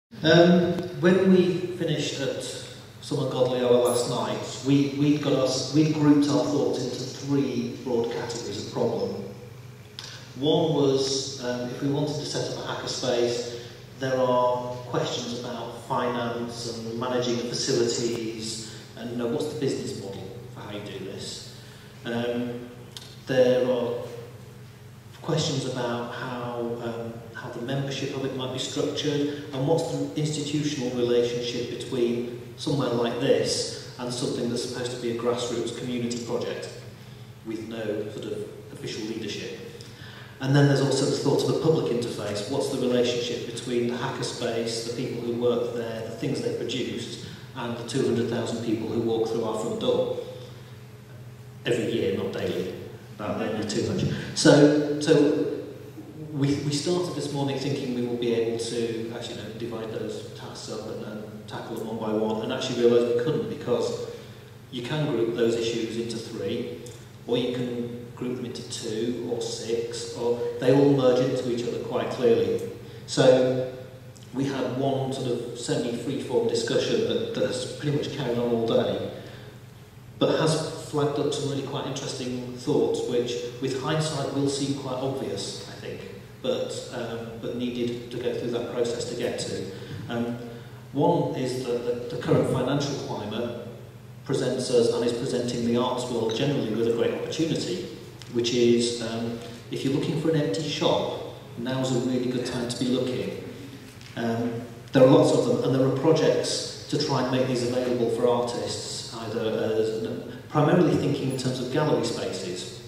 When we finished at Summer Godly Hour last night, we'd grouped our thoughts into three broad categories of problem. One was, if we wanted to set up a hackerspace, there are questions about finance and managing the facilities, and what's the business model for how you do this. There are questions about how the membership of it might be structured, and what's the institutional relationship between somewhere like this and something that's supposed to be a grassroots community project with no sort of official leadership. And then there's also the thought of a public interface. What's the relationship between the hackerspace, the people who work there, the things they produced, and the 200,000 people who walk through our front door every year, not daily. That may be too much. So we started this morning thinking we will be able to actually divide those tasks up and tackle them one by one, and actually realised we couldn't, because you can group those issues into three, or you can group them into 2 or 6, or they all merge into each other quite clearly. So we had one sort of semi-free-form discussion that has pretty much carried on all day, but has flagged up some really quite interesting thoughts, which with hindsight will seem quite obvious, I think, but needed to go through that process to get to. One is that the current financial climate presents us, and is presenting the arts world generally, with a great opportunity, which is, if you're looking for an empty shop, now's a really good time to be looking. There are lots of them, and there are projects to try and make these available for artists, either as, primarily thinking in terms of gallery spaces,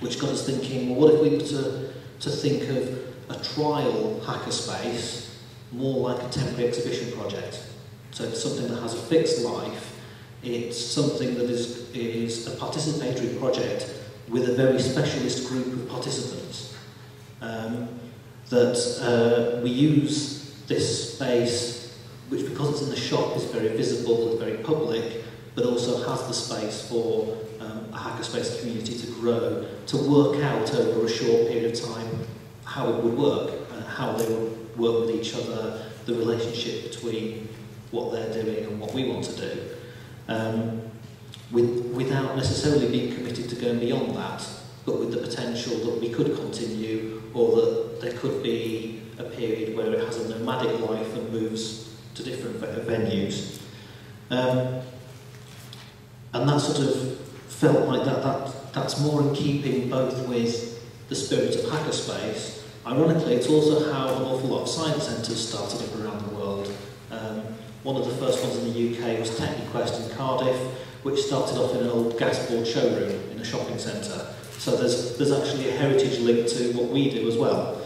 which got us thinking, well, what if we were to think of a trial hackerspace more like a temporary exhibition project? So it's something that has a fixed life. It's something that is a participatory project with a very specialist group of participants. That we use this space, which because it's in the shop is very visible, it's very public, but also has the space for a hackerspace community to grow, to work out over a short period of time how it would work, how they would work with each other, the relationship between what they're doing and what we want to do. Without necessarily being committed to going beyond that, but with the potential that we could continue, or that there could be a period where it has a nomadic life and moves to different venues. And that sort of felt like that's more in keeping both with the spirit of hackerspace. Ironically, it's also how an awful lot of science centres started up around the world. One of the first ones in the UK was Techniquest in Cardiff, which started off in an old gasboard showroom in a shopping centre. So there's actually a heritage link to what we do as well.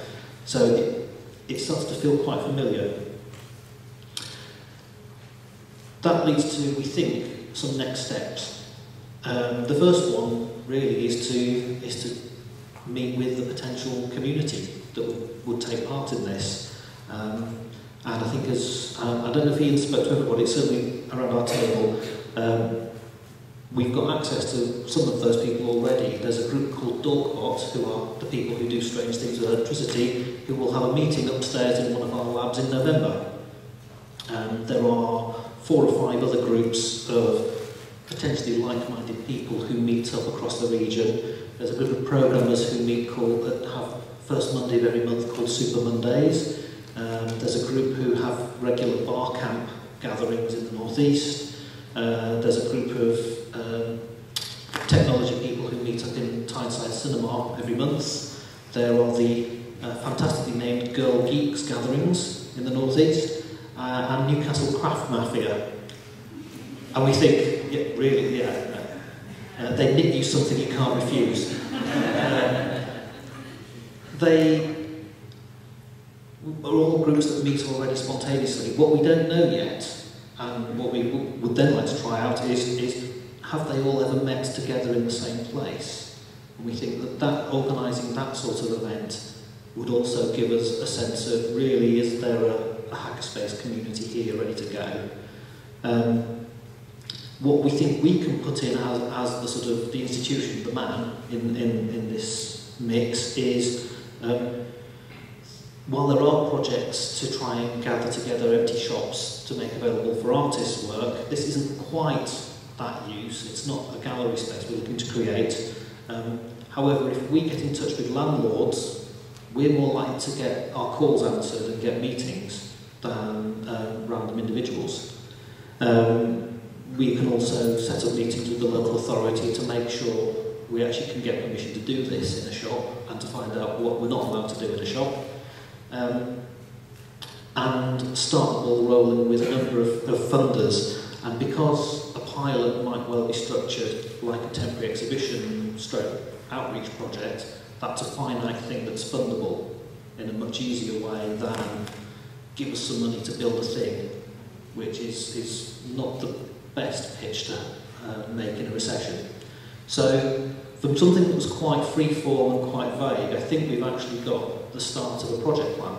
So it starts to feel quite familiar. That leads to, we think, some next steps. The first one really is to meet with the potential community that would take part in this. And I think I don't know if Ian spoke to everybody, certainly around our table, we've got access to some of those people already. There's a group called Dorkbot, who are the people who do strange things with electricity, who will have a meeting upstairs in one of our labs in November. There are 4 or 5 other groups of potentially like-minded people who meet up across the region. There's a group of programmers who have first Monday of every month called Super Mondays. There's a group who have regular bar camp gatherings in the northeast. There's a group of technology people who meet up in Tyneside Cinema every month. There are the fantastically named Girl Geeks gatherings in the northeast, and Newcastle Craft Mafia. And we think, yeah, really, they knit you something you can't refuse. They are all groups that meet already spontaneously. What we don't know yet, and what we would then like to try out, is have they all ever met together in the same place? And we think that organising that sort of event would also give us a sense of, really, is there a hackerspace community here ready to go? What we think we can put in as the sort of the institution, the man in this mix, is while there are projects to try and gather together empty shops to make available for artists' work, this isn't quite that use. It's not a gallery space we're looking to create. However, if we get in touch with landlords, we're more likely to get our calls answered and get meetings than random individuals. We can also set up meetings with the local authority to make sure we actually can get permission to do this in a shop and to find out what we're not allowed to do in a shop. And start the ball rolling with a number of funders. And because a pilot might well be structured like a temporary exhibition stroke outreach project, that's a finite thing that's fundable in a much easier way than give us some money to build a thing, which is not the best pitch to make in a recession. So from something that was quite free-form and quite vague, I think we've actually got the start of a project plan.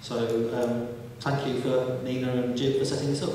So thank you for Nina and Jim for setting this up.